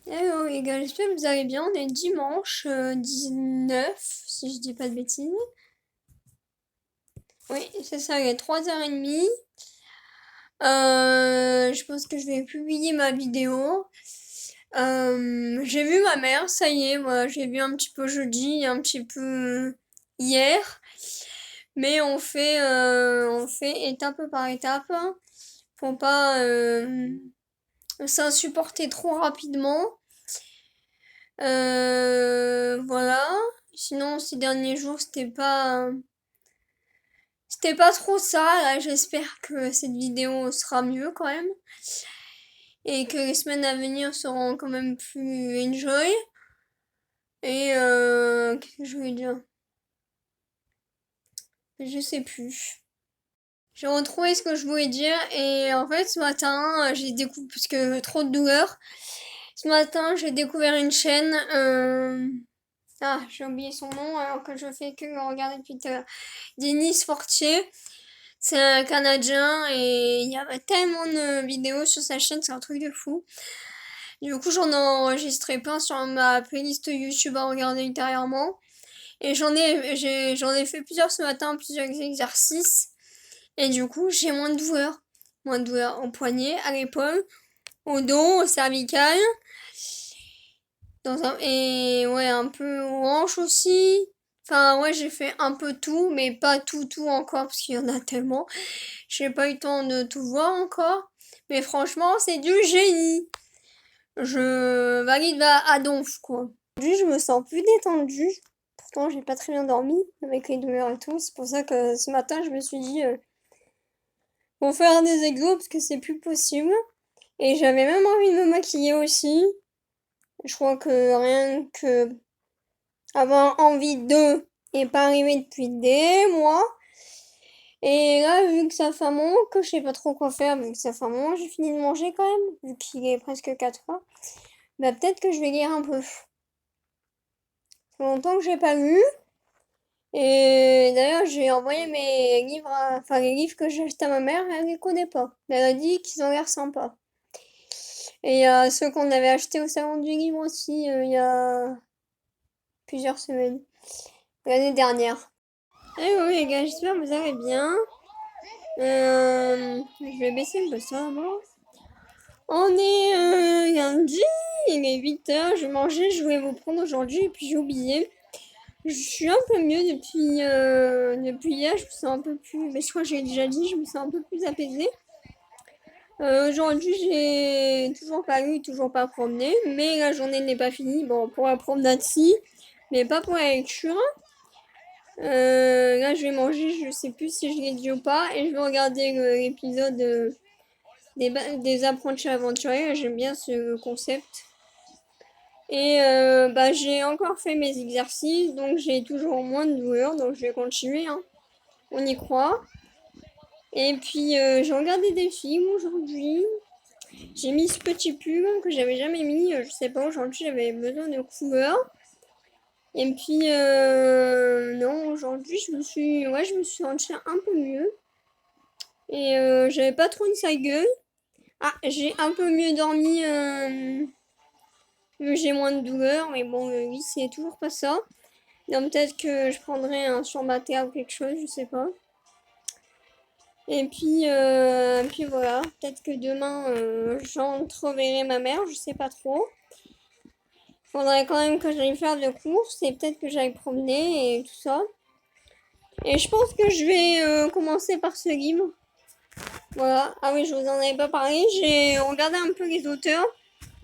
Hello les gars, j'espère que vous allez bien. On est dimanche 19, si je dis pas de bêtises. Oui, c'est ça, il est 3h30. Je pense que je vais publier ma vidéo. J'ai vu ma mère, ça y est, voilà, j'ai vu un petit peu jeudi, un petit peu hier. Mais on fait étape par étape, hein, pour pas s'insupporter trop rapidement. Voilà. Sinon, ces derniers jours, c'était pas trop ça. Là, j'espère que cette vidéo sera mieux quand même. Et que les semaines à venir seront quand même plus enjoy. Et qu'est-ce que je voulais dire? Je sais plus. J'ai retrouvé ce que je voulais dire. Et en fait, ce matin, j'ai découvert, parce que trop de douleur. Ce matin, j'ai découvert une chaîne. Ah, j'ai oublié son nom alors que je fais que regarder depuis tout à l'heure. Denis Fortier. C'est un Canadien et il y avait tellement de vidéos sur sa chaîne, c'est un truc de fou. Du coup, j'en ai enregistré plein sur ma playlist YouTube à regarder ultérieurement. Et j'en ai fait plusieurs ce matin, plusieurs exercices. Et du coup, j'ai moins de douleur. Moins de douleur au poignet, à l'épaule, au dos, au cervical. Et ouais, un peu aux hanches aussi. Enfin, ouais, j'ai fait un peu tout, mais pas tout encore, parce qu'il y en a tellement. J'ai pas eu le temps de tout voir encore. Mais franchement, c'est du génie. Je valide à donf, quoi. Aujourd'hui, je me sens plus détendue. Pourtant, j'ai pas très bien dormi avec les douleurs et tout. C'est pour ça que ce matin, je me suis dit, faut faire des exos parce que c'est plus possible. Et j'avais même envie de me maquiller aussi. Je crois que rien que avoir envie de est pas arrivé depuis des mois. Et là, vu que ça fait un moment que je sais pas trop quoi faire, vu que ça fait un moment, j'ai fini de manger quand même, vu qu'il est presque 4 heures, bah peut-être que je vais lire un peu. Ça fait longtemps que j'ai pas lu. Et d'ailleurs, j'ai envoyé mes livres, enfin les livres que j'ai achetés à ma mère, elle les connaît pas. Elle a dit qu'ils ont l'air sympas. Et ceux qu'on avait achetés au salon du livre aussi, il y a plusieurs semaines, l'année dernière. Eh oui les gars, j'espère que vous allez bien. Je vais baisser un peu ça, bon. On est lundi, il est 8 heures, je mangeais, je voulais vous prendre aujourd'hui et puis j'ai oublié. Je suis un peu mieux depuis hier, je me sens un peu plus, mais je crois que j'ai déjà dit, je me sens un peu plus apaisée. Aujourd'hui j'ai toujours pas lu, toujours pas promené, mais la journée n'est pas finie. Bon, pour la promenade si, mais pas pour la lecture. Là je vais manger, je sais plus si je l'ai dit ou pas, et je vais regarder l'épisode des apprentis aventuriers, j'aime bien ce concept. Et bah, j'ai encore fait mes exercices, donc j'ai toujours moins de douleur, donc je vais continuer, hein. On y croit. Et puis j'ai regardé des films aujourd'hui. J'ai mis ce petit pull que j'avais jamais mis, je sais pas, aujourd'hui j'avais besoin de couleur. Et puis non, aujourd'hui je me suis sentie un peu mieux. Et j'avais pas trop une sale gueule. Ah, j'ai un peu mieux dormi. J'ai moins de douleur, mais bon, oui, c'est toujours pas ça. Donc peut-être que je prendrai un surmatéa ou quelque chose, je sais pas. Et puis voilà, peut-être que demain j'entreverrai ma mère, je sais pas trop. Faudrait quand même que j'aille faire de courses et peut-être que j'aille promener et tout ça. Et je pense que je vais commencer par ce livre. Voilà. Ah oui, je vous en avais pas parlé. J'ai regardé un peu les auteurs.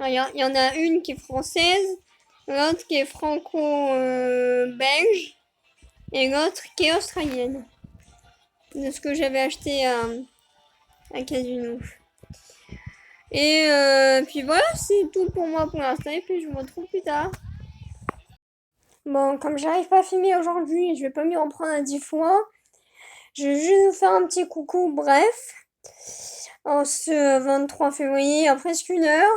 Il y en a une qui est française, l'autre qui est franco-belge et l'autre qui est australienne. De ce que j'avais acheté à Casino. Et puis voilà, c'est tout pour moi pour l'instant. Et puis je vous retrouve plus tard. Bon, comme j'arrive pas à filmer aujourd'hui, je vais pas m'y reprendre à 10 fois. Je vais juste vous faire un petit coucou, bref. En ce 23 février, à presque 1 heure.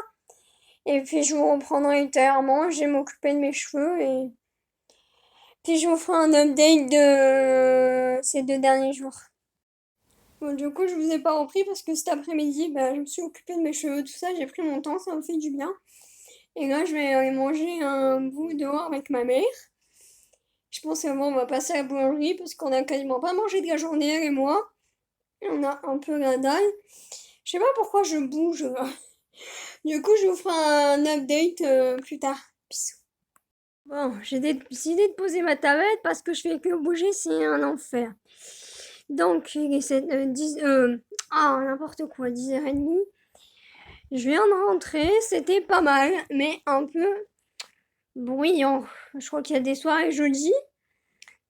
Et puis je vous reprendrai ultérieurement. Je vais m'occuper de mes cheveux et puis je vous ferai un update de ces 2 derniers jours. Bon, du coup, je vous ai pas repris parce que cet après-midi, bah, je me suis occupée de mes cheveux, tout ça. J'ai pris mon temps, ça me fait du bien. Et là, je vais aller manger un bout dehors avec ma mère. Je pense qu'avant, on va passer à la boulangerie parce qu'on a quasiment pas mangé de la journée, elle et moi. Et on a un peu la dalle. Je sais pas pourquoi je bouge là. Du coup, je vous ferai un update plus tard. Bisous. Bon, j'ai décidé de poser ma tablette parce que je fais que bouger, c'est un enfer. Donc, il est 10, n'importe quoi, 10h30. Je viens de rentrer, c'était pas mal, mais un peu bruyant. Je crois qu'il y a des soirées jeudi,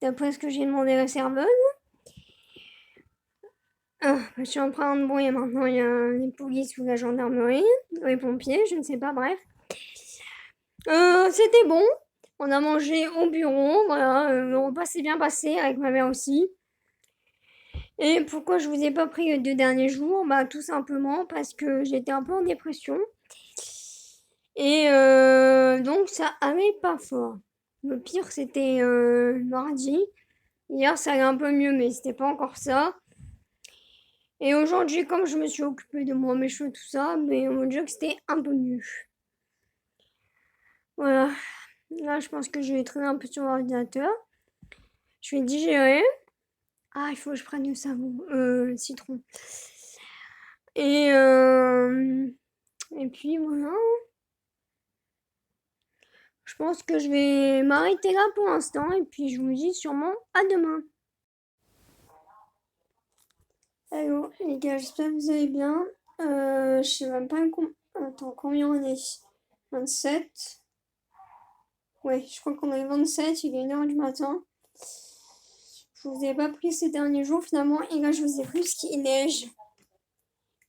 d'après ce que j'ai demandé à la serveuse. Je suis en train de brouiller maintenant, il y a les polices ou la gendarmerie, les pompiers, je ne sais pas, bref. C'était bon, on a mangé au bureau, voilà, le repas s'est bien passé avec ma mère aussi. Et pourquoi je vous ai pas pris les 2 derniers jours? Bah tout simplement parce que j'étais un peu en dépression. Et donc ça allait pas fort. Le pire c'était mardi. Hier ça allait un peu mieux mais c'était pas encore ça. Et aujourd'hui comme je me suis occupée de moi, mes cheveux, tout ça, mais on va dire que c'était un peu mieux. Voilà. Là je pense que je vais traîner un peu sur l'ordinateur. Je vais digérer. Ah il faut que je prenne le savon, le citron. Et puis voilà. Je pense que je vais m'arrêter là pour l'instant et puis je vous dis sûrement à demain. Hello les gars, j'espère que vous allez bien. Je sais même pas Attends, combien on est? 27. Ouais, je crois qu'on est 27, il est 1h du matin. Je vous ai pas pris ces derniers jours finalement et là je vous ai pris parce qu'il neige.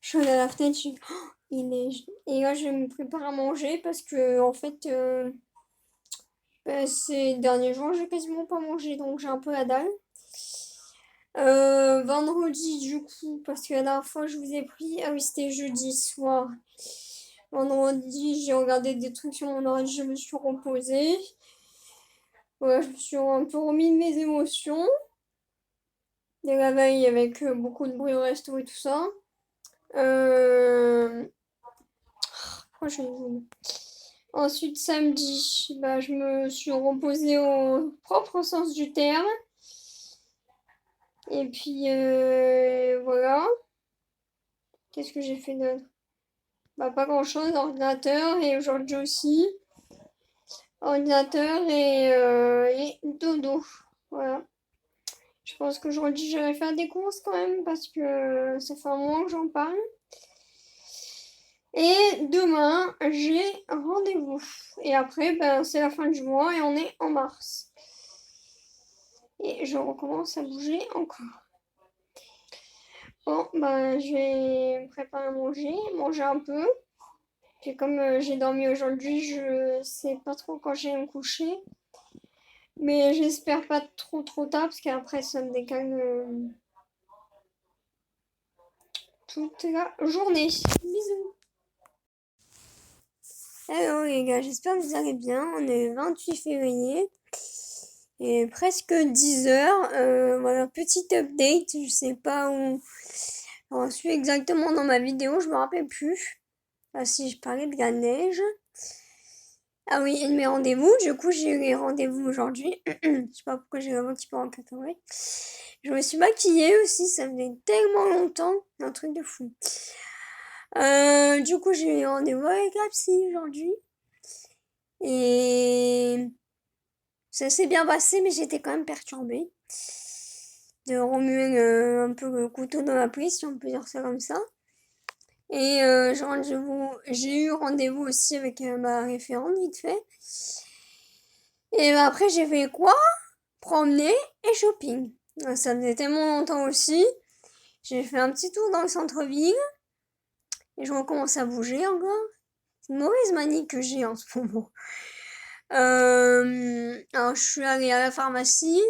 Je suis allée à la fenêtre, il neige. Et là je me prépare à manger parce que en fait ces derniers jours j'ai quasiment pas mangé donc j'ai un peu la dalle. Vendredi, du coup, parce que la dernière fois je vous ai pris, ah oui, c'était jeudi soir. Vendredi, j'ai regardé des trucs sur mon ordi, je me suis reposée. Ouais, je me suis un peu remis de mes émotions. Dès la veille, avec beaucoup de bruit au resto et tout ça. Pourquoi je Ensuite, samedi, bah, je me suis reposée au propre sens du terme. Et puis, voilà. Qu'est-ce que j'ai fait d'autre? Bah, pas grand-chose, ordinateur et aujourd'hui aussi. Ordinateur et dodo. Voilà. Je pense qu'aujourd'hui, j'aurais faire des courses quand même parce que ça fait un moment que j'en parle. Et demain, j'ai rendez-vous. Et après, ben, c'est la fin du mois et on est en mars. Et je recommence à bouger encore. Bon, ben, je vais me préparer à manger un peu. Puis comme j'ai dormi aujourd'hui, je sais pas trop quand je vais me coucher. Mais j'espère pas trop tard parce qu'après ça me décale toute la journée. Bisous. Hello les gars, j'espère que vous allez bien. On est le 28 février. Et presque 10h. Voilà, petite update. Je sais pas où j'en suis exactement dans ma vidéo, je me rappelle plus. Ah si, je parlais de la neige. Ah oui, et de mes rendez-vous. Du coup, j'ai eu les rendez-vous aujourd'hui. Je sais pas pourquoi j'ai la voix qui part en cacahuète. Je me suis maquillée aussi, ça faisait tellement longtemps. Un truc de fou. Du coup, j'ai eu rendez-vous avec la psy aujourd'hui. Et ça s'est bien passé, mais j'étais quand même perturbée de remuer un peu le couteau dans la plaie, si on peut dire ça comme ça. Et j'ai eu rendez-vous aussi avec ma référente vite fait. Et après j'ai fait quoi? Promener et shopping. Ça faisait tellement longtemps aussi. J'ai fait un petit tour dans le centre-ville. Et je recommence à bouger encore. C'est une mauvaise manie que j'ai en ce moment. Alors je suis allée à la pharmacie.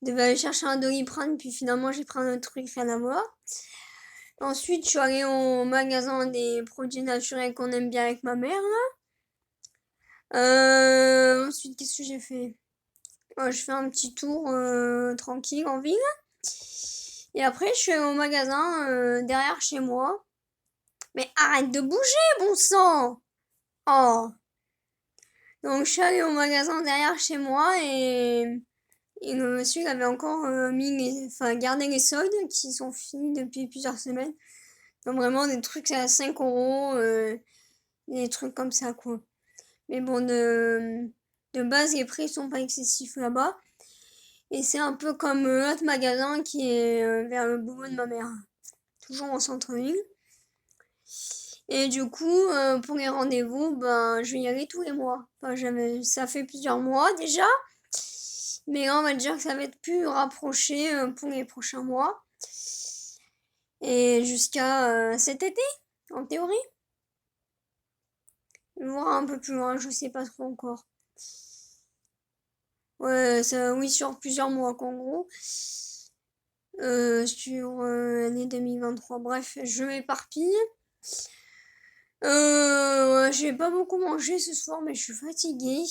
Je devais aller chercher un Doliprane, puis finalement j'ai pris un autre truc, rien à voir. Ensuite, je suis allée au magasin des produits naturels qu'on aime bien avec ma mère, là. Ensuite, qu'est-ce que j'ai fait? Je fais un petit tour tranquille en ville. Et après, je suis allée au magasin derrière chez moi. Mais arrête de bouger, bon sang! Oh! Donc je suis allée au magasin derrière chez moi et le monsieur il avait encore gardé les soldes qui sont finis depuis plusieurs semaines. Donc vraiment des trucs à 5 euros, des trucs comme ça quoi. Mais bon, de base, les prix sont pas excessifs là-bas. Et c'est un peu comme l'autre magasin qui est vers le boulot de ma mère. Toujours en centre-ville. Et du coup, pour les rendez-vous, ben, je vais y aller tous les mois. Enfin, ça fait plusieurs mois déjà. Mais là, on va dire que ça va être plus rapproché pour les prochains mois. Et jusqu'à cet été, en théorie. Voir un peu plus loin, je sais pas trop encore. Ouais, ça, oui, sur plusieurs mois, qu'en gros. Sur l'année 2023. Bref, je m'éparpille. Ouais, j'ai pas beaucoup mangé ce soir, mais je suis fatiguée.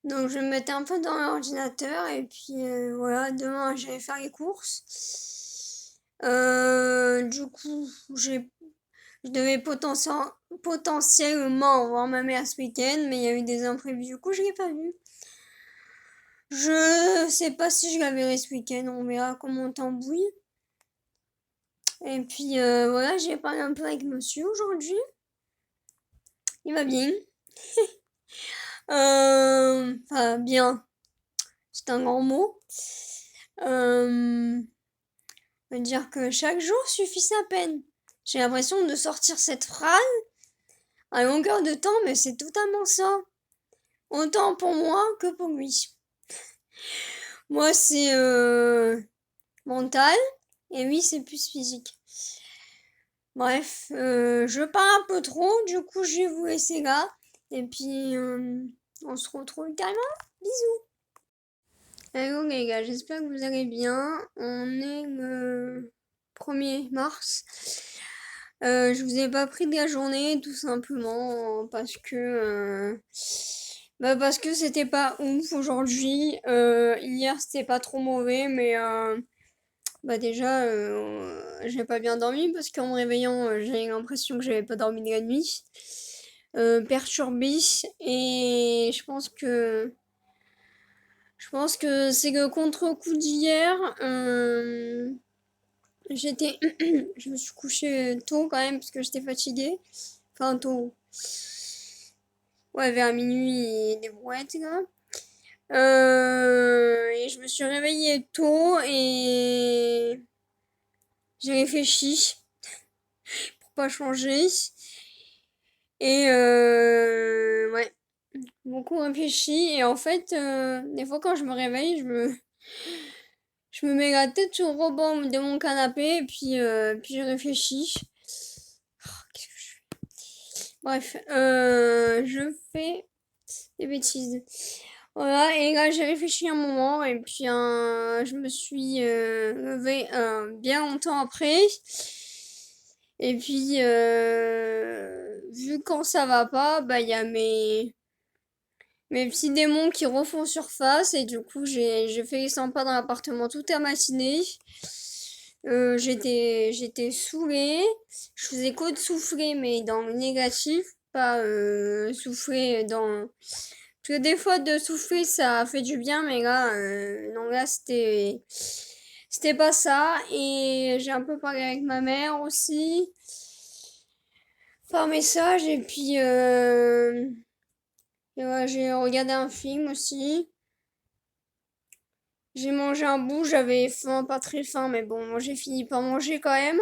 Donc je vais me mettre un peu dans l'ordinateur et puis voilà, demain je vais faire les courses. Du coup, je devais potentiellement voir ma mère ce week-end, mais il y a eu des imprévus, du coup je l'ai pas vue. Je sais pas si je la verrai ce week-end, on verra comment on t'embrouille. Et puis voilà, j'ai parlé un peu avec monsieur aujourd'hui. Il va bien. Enfin, bien, c'est un grand mot. On va dire que chaque jour suffit sa peine. J'ai l'impression de sortir cette phrase à longueur de temps, mais c'est totalement ça. Autant pour moi que pour lui. Moi, c'est mental, et lui, c'est plus physique. Bref, je parle un peu trop, du coup, je vais vous laisser là. Et puis, on se retrouve carrément. Bisous. Hello les gars, j'espère que vous allez bien. On est le 1er mars. Je vous ai pas pris de la journée tout simplement parce que c'était pas ouf aujourd'hui. Hier c'était pas trop mauvais, mais déjà j'ai pas bien dormi parce qu'en me réveillant j'avais l'impression que j'avais pas dormi de la nuit. Perturbée et je pense que c'est le contre-coup d'hier. Je me suis couchée tôt quand même parce que j'étais fatiguée. Enfin tôt. Ouais, vers minuit et des brouettes là. Et je me suis réveillée tôt et j'ai réfléchi pour pas changer. Et ouais, beaucoup réfléchi. Et en fait, des fois quand je me réveille, je me mets la tête sur le rebord de mon canapé et puis je réfléchis. Oh, qu'est-ce que je fais? Bref, je fais des bêtises. Voilà, et là j'ai réfléchi un moment et puis je me suis levée bien longtemps après. Et puis, vu quand ça va pas, bah il y a mes petits démons qui refont surface et du coup j'ai fait les 100 pas dans l'appartement toute la matinée. J'étais saoulée. Je faisais que de souffler mais dans le négatif, pas souffler dans... Parce que des fois de souffler ça fait du bien mais là, non là c'était pas ça et j'ai un peu parlé avec ma mère aussi par message et puis et ouais, j'ai regardé un film aussi. J'ai mangé un bout, j'avais faim, pas très faim, mais bon, moi j'ai fini par manger quand même.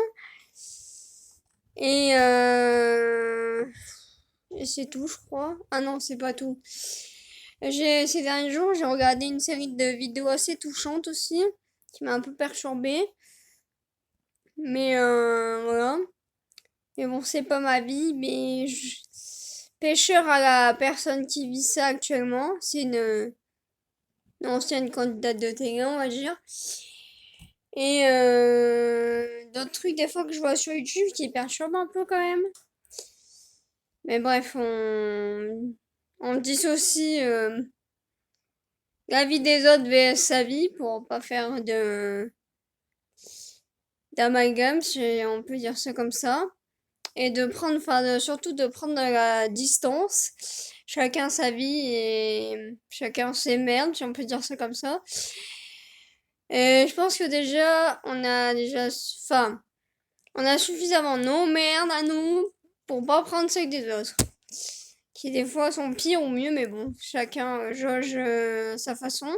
Et, et c'est tout, je crois. Ah non, c'est pas tout. Ces derniers jours, j'ai regardé une série de vidéos assez touchantes aussi, qui m'a un peu perturbée. Mais voilà. Mais bon, c'est pas ma vie, mais pêcheur à la personne qui vit ça actuellement. C'est une ancienne candidate de télé, on va dire. Et d'autres trucs des fois que je vois sur YouTube qui perturbent un peu quand même. Mais bref, on dissocie la vie des autres vs sa vie pour pas faire d'amalgame, si on peut dire ça comme ça. et de prendre, surtout de prendre de la distance. Chacun sa vie et chacun ses merdes, si on peut dire ça comme ça. Et je pense que déjà, on a suffisamment nos merdes à nous pour pas prendre celles des autres. Qui des fois sont pires ou mieux, mais bon, chacun jauge sa façon.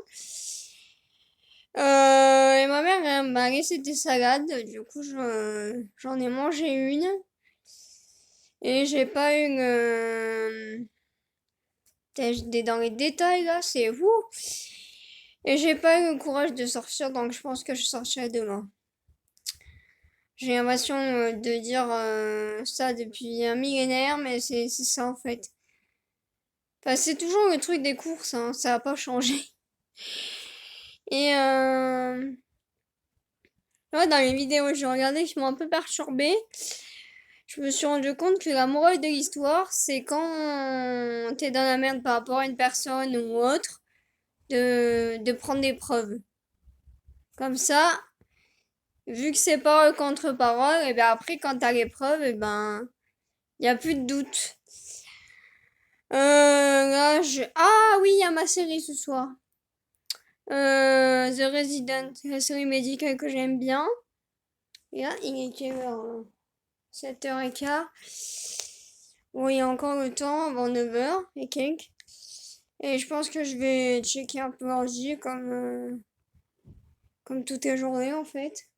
Et ma mère elle m'a laissé des salades, du coup j'en ai mangé une. Et j'ai pas eu dans les détails là, c'est vous. Et j'ai pas eu le courage de sortir, donc je pense que je sortirai demain. J'ai l'impression de dire ça depuis un millénaire, mais c'est ça en fait. Enfin, c'est toujours le truc des courses, hein, ça a pas changé. Et ouais, dans les vidéos que j'ai regardées qui m'ont un peu perturbée, je me suis rendu compte que la morale de l'histoire, c'est quand t'es dans la merde par rapport à une personne ou autre, de prendre des preuves. Comme ça, vu que c'est parole contre parole, et bien après, quand t'as les preuves, et ben, y a plus de doute. Ah oui, il y a ma série ce soir. The Resident, la série médicale que j'aime bien. Et là, il est quelle heure? 7h15. Bon, il y a encore le temps, avant 9h et quelques. Et je pense que je vais checker un peu l'ordi comme toute la journée en fait.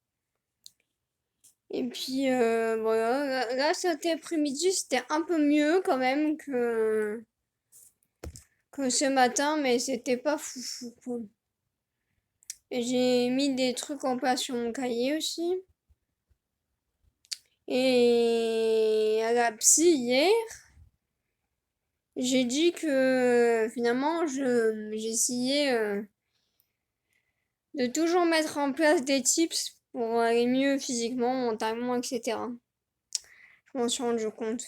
Et puis voilà, là cet après-midi c'était un peu mieux quand même que ce matin, mais c'était pas foufou quoi. Et j'ai mis des trucs en place sur mon cahier aussi. Et à la psy hier, j'ai dit que finalement j'essayais de toujours mettre en place des tips pour aller mieux physiquement, mentalement, etc. Je m'en suis rendu compte.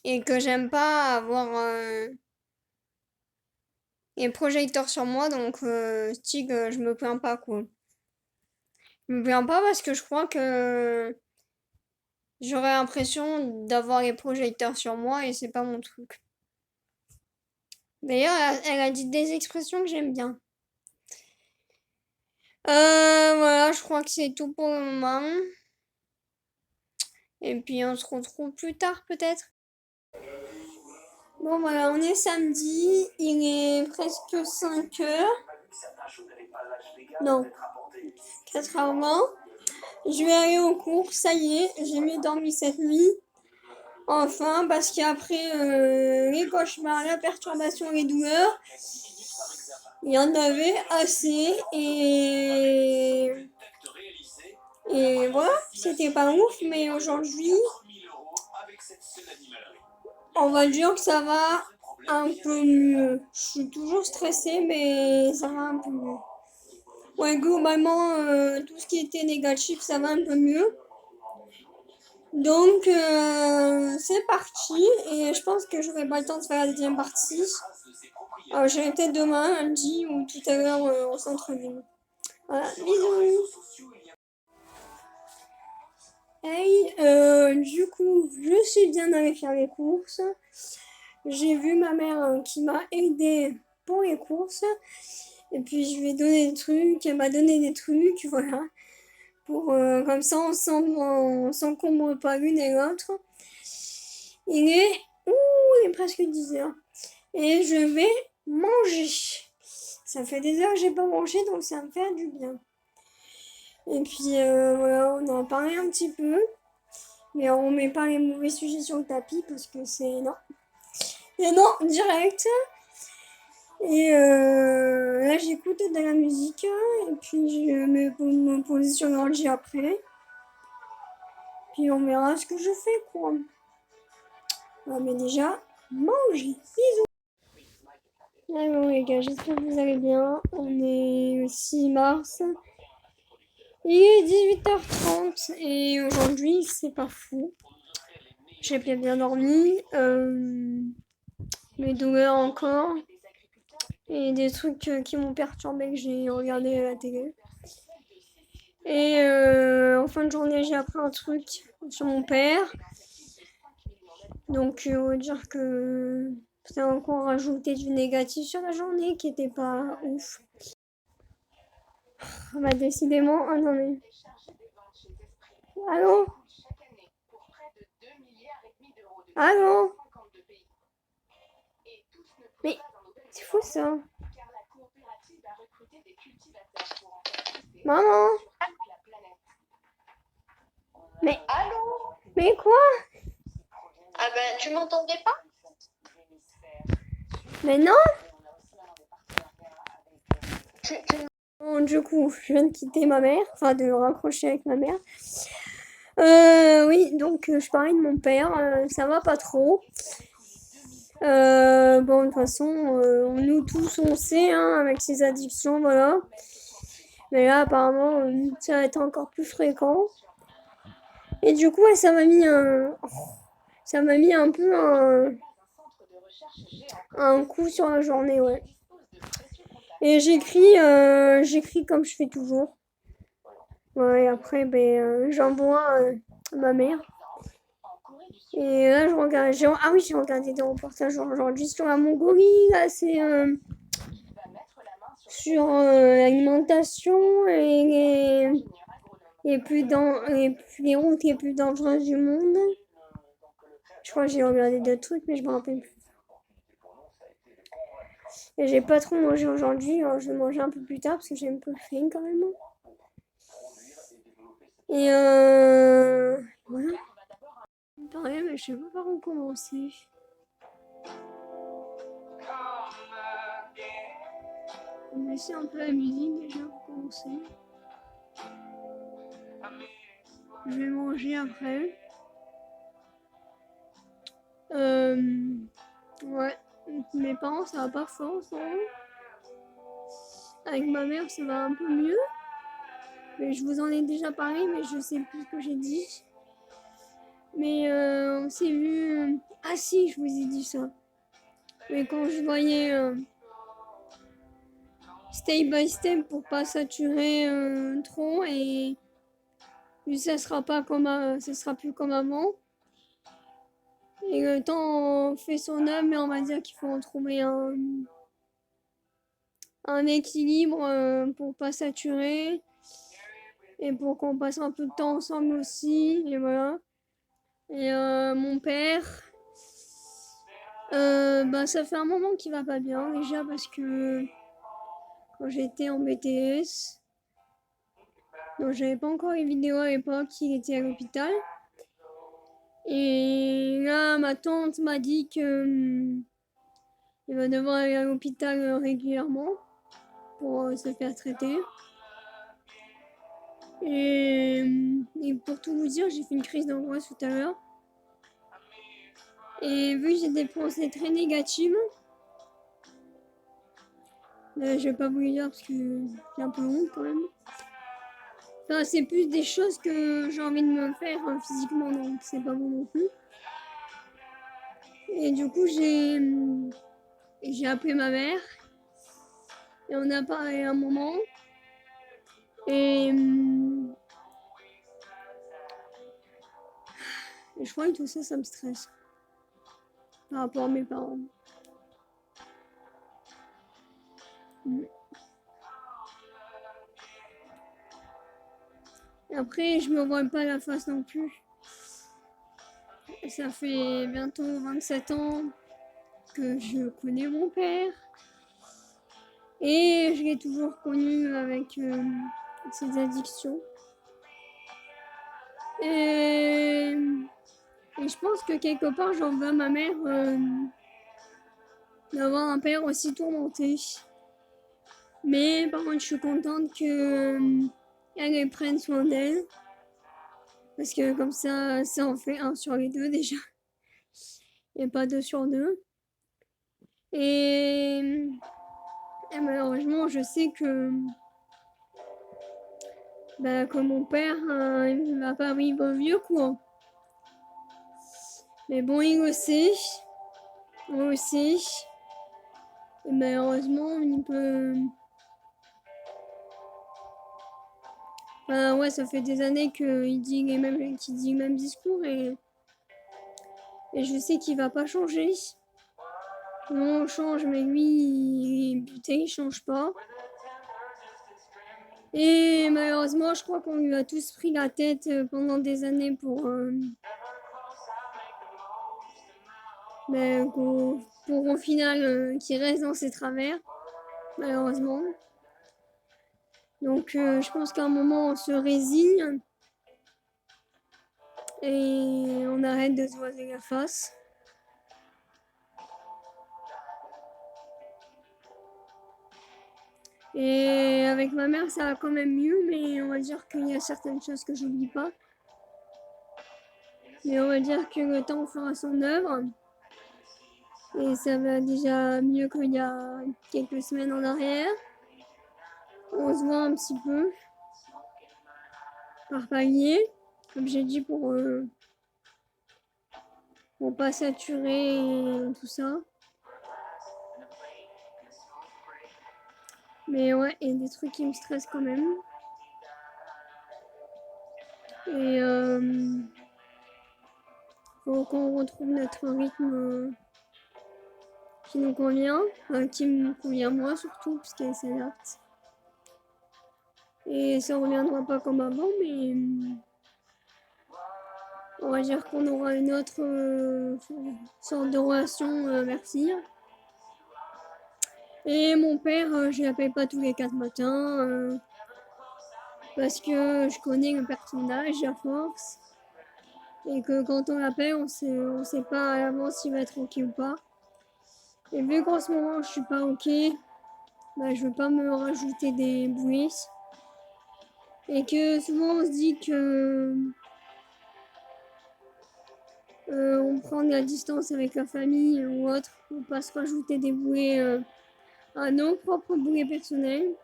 Et que j'aime pas avoir les projecteurs sur moi, donc Stig, je me plains pas quoi. Je me plains pas parce que je crois que j'aurais l'impression d'avoir les projecteurs sur moi et c'est pas mon truc. D'ailleurs, elle a dit des expressions que j'aime bien. Voilà, je crois que c'est tout pour le moment. Et puis on se retrouve plus tard peut-être. Bon voilà, on est samedi, il est presque 5h. Non, 4h20. Je vais aller au cours, ça y est, j'ai mieux dormi cette nuit. Enfin, parce qu'après les cauchemars, la perturbation, les douleurs, il y en avait assez et voilà, c'était pas ouf, mais aujourd'hui, on va dire que ça va un peu mieux. Je suis toujours stressée, mais ça va un peu mieux. Ouais, globalement, tout ce qui était négatif, ça va un peu mieux. Donc, c'est parti. Et je pense que j'aurai pas le temps de faire la deuxième partie. J'irai peut-être demain, lundi, ou tout à l'heure au centre-ville. Voilà, bisous. Hey, du coup, je suis bien allée faire les courses. J'ai vu ma mère qui m'a aidé pour les courses. Et puis je lui ai donné des trucs, elle m'a donné des trucs, voilà. Pour comme ça on s'encombre pas l'une et l'autre. Il est presque 10h. Et je vais manger. Ça fait des heures que j'ai pas mangé, donc ça me fait du bien. Et puis voilà, on en a parlé un petit peu. Mais on met pas les mauvais sujets sur le tapis parce que c'est non. Et non, direct. Et là j'écoute de la musique et puis je me poser sur l'ordi après. Puis on verra ce que je fais quoi. Ouais, mais déjà, manger. Bisous. Alors les gars, j'espère que vous allez bien. On est le 6 mars. Il est 18h30 et aujourd'hui c'est pas fou. J'ai bien dormi. Mes douleurs encore. Et des trucs qui m'ont perturbé que j'ai regardé à la télé. Et en fin de journée, j'ai appris un truc sur mon père. Donc, on va dire que ça a encore rajouté du négatif sur la journée qui était pas ouf. Bah, décidément, ah non mais. Allô? Allô? Mais c'est fou ça. Maman? Mais. Allô? Mais quoi? Ah ben, tu m'entendais pas? Mais non? Tu... Bon, du coup, je viens de quitter ma mère, enfin de raccrocher avec ma mère. Oui, donc je parlais de mon père, ça va pas trop. Bon, de toute façon, nous tous on sait, hein, avec ses addictions, voilà. Mais là, apparemment, ça va être encore plus fréquent. Et du coup, ouais, ça m'a mis un peu un coup sur la journée, ouais. Et j'écris comme je fais toujours. Ouais, et après, j'envoie ma mère. Et là, ah oui, j'ai regardé des reportages aujourd'hui sur la Mongolie, là, c'est sur l'alimentation les routes les plus dangereuses du monde. Je crois que j'ai regardé d'autres trucs, mais je me rappelle plus. Et j'ai pas trop mangé aujourd'hui, je vais manger un peu plus tard parce que j'ai un peu faim quand même. Et voilà. Pareil, mais je sais pas par où commencer. On va laisser un peu la musique déjà pour commencer. Je vais manger après. Ouais. Mes parents, ça va pas fort en ce moment. Avec ma mère, ça va un peu mieux. Mais je vous en ai déjà parlé, mais je sais plus ce que j'ai dit. Mais on s'est vu. Ah si, je vous ai dit ça. Mais quand je voyais step by step pour pas saturer trop et ça sera pas comme ça sera plus comme avant. Et le temps fait son œuvre, mais on va dire qu'il faut en trouver un équilibre pour pas saturer et pour qu'on passe un peu de temps ensemble aussi. Et voilà. Et mon père, ça fait un moment qu'il va pas bien déjà parce que quand j'étais en BTS, donc j'avais pas encore les vidéos à l'époque, il était à l'hôpital. Et là, ma tante m'a dit que il va devoir aller à l'hôpital régulièrement pour se faire traiter. Et pour tout vous dire, j'ai fait une crise d'angoisse tout à l'heure. Et vu que j'ai des pensées très négatives, je vais pas vous le dire parce que j'ai un peu honte quand même. Enfin, c'est plus des choses que j'ai envie de me faire physiquement, donc c'est pas bon non plus. Et du coup, j'ai appelé ma mère et on a parlé un moment. Et je crois que tout ça, ça me stresse par rapport à mes parents. Après, je me vois pas la face non plus. Ça fait bientôt 27 ans que je connais mon père. Et je l'ai toujours connu avec ses addictions. Et je pense que quelque part, j'en veux à ma mère d'avoir un père aussi tourmenté. Mais par contre, je suis contente qu'elle prenne soin d'elle. Parce que comme ça en fait un sur les deux déjà. Et pas deux sur deux. Et malheureusement, je sais que mon père, il va pas vivre vieux quoi. Mais bon, il le sait. Moi aussi. Et malheureusement, il peut. Ouais, ça fait des années qu'il dit qu'il dit le même discours Et je sais qu'il va pas changer. Nous on change, mais lui, putain, il change pas. Et malheureusement, je crois qu'on lui a tous pris la tête pendant des années pour au final qu'il reste dans ses travers, malheureusement. Donc je pense qu'à un moment on se résigne et on arrête de se voiler la face. Et avec ma mère ça va quand même mieux, mais on va dire qu'il y a certaines choses que j'oublie pas. Mais on va dire que le temps fera son œuvre. Et ça va déjà mieux qu'il y a quelques semaines en arrière. On se voit un petit peu par palier, comme j'ai dit, pour pas saturer et tout ça. Mais ouais, il y a des trucs qui me stressent quand même. Et faut qu'on retrouve notre rythme qui nous convient, qui me convient moi surtout, puisqu'elle s'adapte. Et ça reviendra pas comme avant, mais on va dire qu'on aura une autre sorte de relation vers Cyr. Et mon père, je l'appelle pas tous les 4 matins, parce que je connais le personnage à force. Et que quand on l'appelle, on sait pas à l'avance s'il va être ok ou pas. Et vu qu'en ce moment je suis pas ok, bah, je veux pas me rajouter des bruits. Et que souvent on se dit que on prend de la distance avec la famille ou autre pour pas se rajouter des bruits à nos propres bruits personnels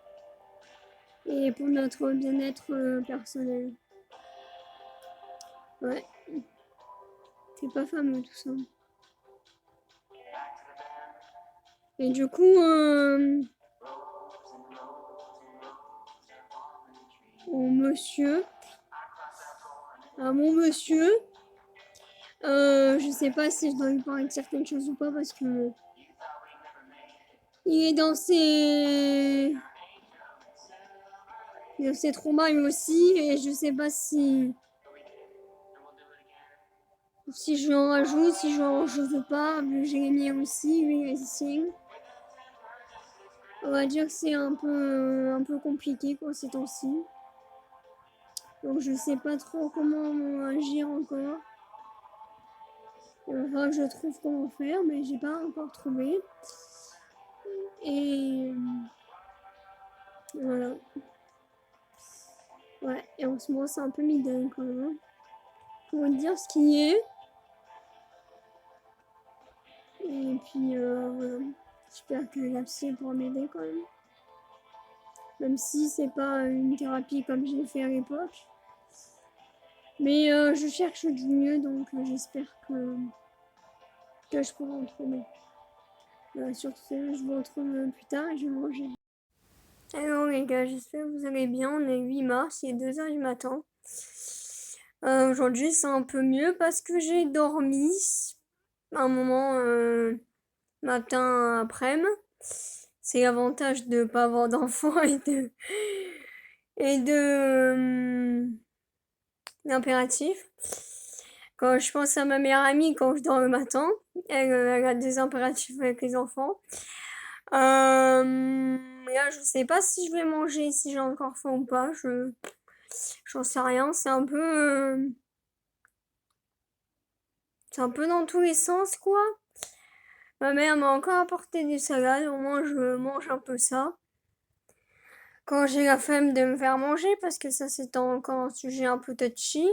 et pour notre bien-être personnel. Ouais, c'est pas fameux tout ça. Et du coup, mon monsieur, je sais pas si je dois lui parler de certaines choses ou pas parce que il est dans ses traumas lui aussi et je sais pas si je lui en rajoute, si je lui en rajoute pas, vu que j'ai les miens aussi, lui il a les siens. On va dire que c'est un peu compliqué quoi ces temps-ci. Donc je sais pas trop comment agir encore. Il va falloir que je trouve comment faire, mais j'ai pas encore trouvé. Et voilà. Ouais, et en ce moment c'est un peu midaine quand même. Pour dire ce qui est. Et puis voilà. J'espère que la psy pourra m'aider quand même. Même si c'est pas une thérapie comme j'ai fait à l'époque. Mais je cherche du mieux, donc j'espère que je pourrai en trouver. Sur ce, je vous retrouve plus tard et je vais manger. Hello les gars, j'espère que vous allez bien. On est 8 mars, il est 2h du matin. Aujourd'hui c'est un peu mieux parce que j'ai dormi un moment matin après-midi. C'est l'avantage de pas avoir d'enfants et d'impératif. Quand je pense à ma meilleure amie quand je dors le matin, elle a des impératifs avec les enfants. Là, je sais pas si je vais manger, si j'ai encore faim ou pas. J'en sais rien. C'est un peu dans tous les sens, quoi. Ma mère m'a encore apporté des salades. Au moins, je mange un peu ça. Quand j'ai la flemme de me faire manger, parce que ça, c'est encore un sujet un peu touchy.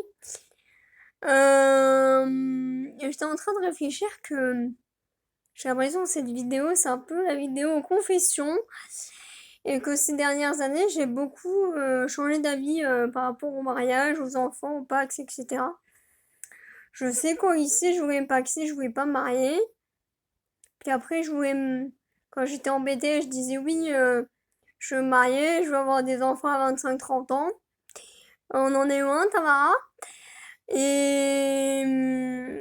J'étais en train de réfléchir que j'ai l'impression que cette vidéo, c'est un peu la vidéo confession. Et que ces dernières années, j'ai beaucoup changé d'avis par rapport au mariage, aux enfants, aux Pacs, etc. Je sais qu'au lycée, je voulais me paxer, je voulais pas me marier. Puis après, quand j'étais en BD, je disais oui, je veux me marier, je veux avoir des enfants à 25-30 ans. On en est loin, Tamara. Et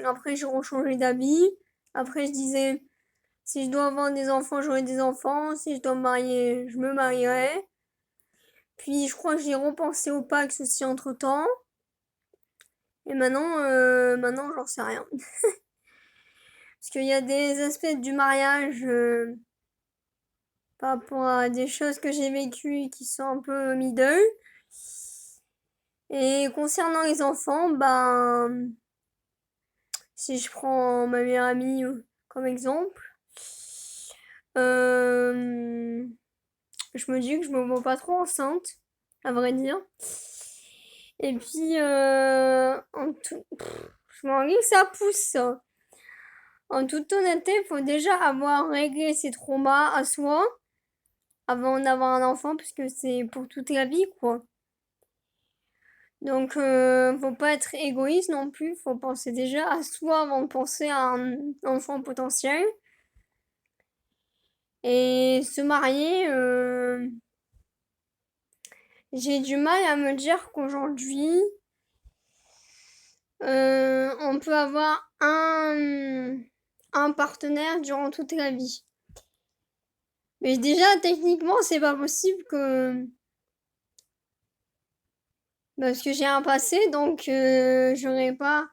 après, j'ai rechangé d'avis. Après, je disais, si je dois avoir des enfants, j'aurai des enfants. Si je dois me marier, je me marierai. Puis, je crois que j'ai repensé au Pax aussi entre-temps. Et maintenant, j'en sais rien. Parce qu'il y a des aspects du mariage par rapport à des choses que j'ai vécues qui sont un peu middle. Et concernant les enfants, ben, si je prends ma meilleure amie comme exemple, euh, je me dis que je me vois pas trop enceinte, à vrai dire. Et puis, je m'en dis que ça pousse, ça. En toute honnêteté, il faut déjà avoir réglé ses traumas à soi avant d'avoir un enfant, puisque c'est pour toute la vie, quoi. Donc, faut pas être égoïste non plus, faut penser déjà à soi avant de penser à un enfant potentiel. Et se marier, j'ai du mal à me dire qu'aujourd'hui, on peut avoir un partenaire durant toute la vie. Mais déjà, techniquement, c'est pas possible que... Parce que j'ai un passé, donc j'aurais pas...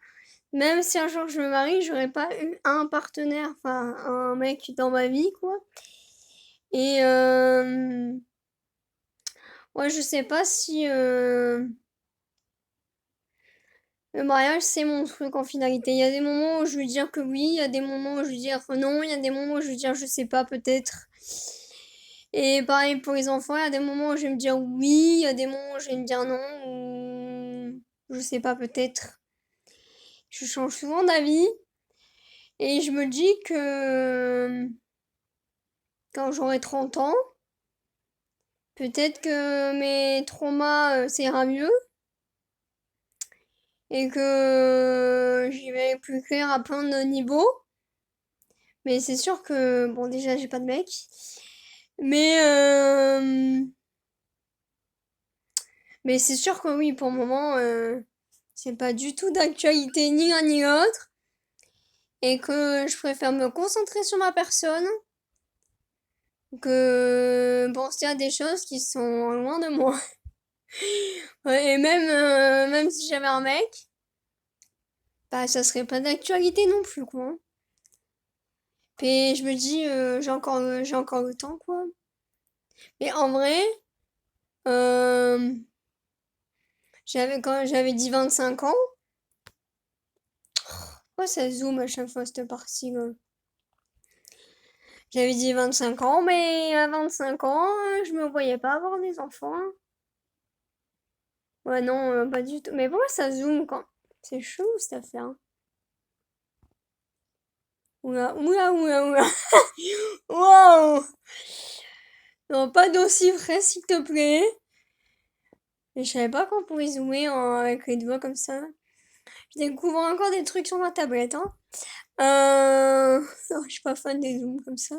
Même si un jour je me marie, j'aurais pas eu un partenaire, enfin un mec dans ma vie, quoi. Et ouais, je sais pas si le mariage c'est mon truc en finalité. Il y a des moments où je veux dire que oui, il y a des moments où je veux dire que non, il y a des moments où je veux dire je sais pas peut-être. Et pareil pour les enfants, il y a des moments où je vais me dire oui, il y a des moments où je vais me dire non, ou je sais pas peut-être. Je change souvent d'avis et je me dis que quand j'aurai 30 ans, peut-être que mes traumas ça ira mieux et que j'y vais plus clair à plein de niveaux. Mais c'est sûr que, bon, déjà, j'ai pas de mec. Mais, mais c'est sûr que oui, pour le moment, c'est pas du tout d'actualité ni l'un ni l'autre. Et que je préfère me concentrer sur ma personne que penser à des choses qui sont loin de moi. Ouais, et même si j'avais un mec, bah, ça serait pas d'actualité non plus, quoi. Et je me dis, j'ai encore le temps, quoi. Mais en vrai, euh, quand j'avais dit 25 ans, pourquoi ça zoome à chaque fois cette partie, là? J'avais dit 25 ans, mais à 25 ans, je me voyais pas avoir des enfants. Ouais, non, pas du tout. Mais pourquoi ça zoome quand... C'est chaud, cette affaire. Oula, oula, oula, oula. Wow! Non, pas d'aussi vrai, s'il te plaît. Et je savais pas qu'on pouvait zoomer avec les doigts comme ça. Je découvre encore des trucs sur ma tablette, hein. Non, je suis pas fan des zooms comme ça.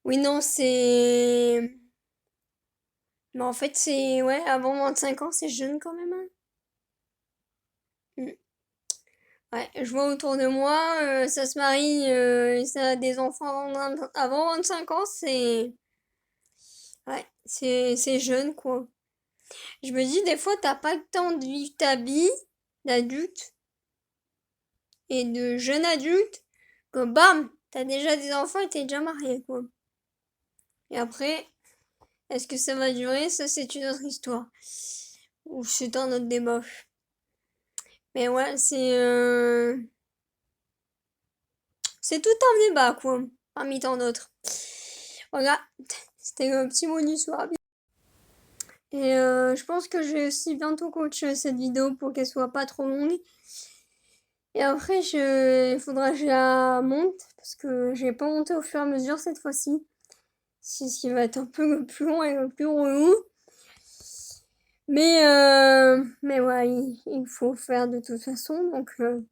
Oui, non, c'est... Mais en fait, c'est... Ouais, avant 25 ans, c'est jeune quand même, hein. Mm. Ouais, je vois autour de moi, ça se marie, et ça a des enfants avant 25 ans, c'est... Ouais, c'est jeune, quoi. Je me dis, des fois, t'as pas le temps de vivre ta vie d'adulte et de jeune adulte, que bam, t'as déjà des enfants et t'es déjà marié, quoi. Et après, est-ce que ça va durer? Ça, c'est une autre histoire. Ou c'est un autre débat. Mais ouais, c'est tout un débat, quoi. Parmi tant d'autres. Voilà, c'était le petit mot du soir. Et je pense que je vais aussi bientôt coacher cette vidéo pour qu'elle soit pas trop longue. Et après, il faudra que je la monte parce que j'ai pas monté au fur et à mesure cette fois-ci. C'est ce qui va être un peu le plus long et le plus relou. Mais ouais, il faut faire de toute façon, donc il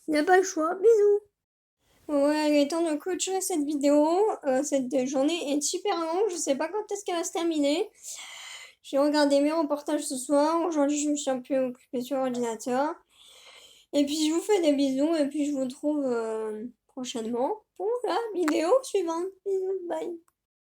n'y a pas le choix. Bisous. Ouais, il est temps de clôturer cette vidéo. Cette journée est super longue. Je sais pas quand est-ce qu'elle va se terminer. J'ai regardé mes reportages ce soir. Aujourd'hui, je me suis un peu occupée sur l'ordinateur. Et puis, je vous fais des bisous. Et puis, je vous retrouve prochainement pour la vidéo suivante. Bisous, bye.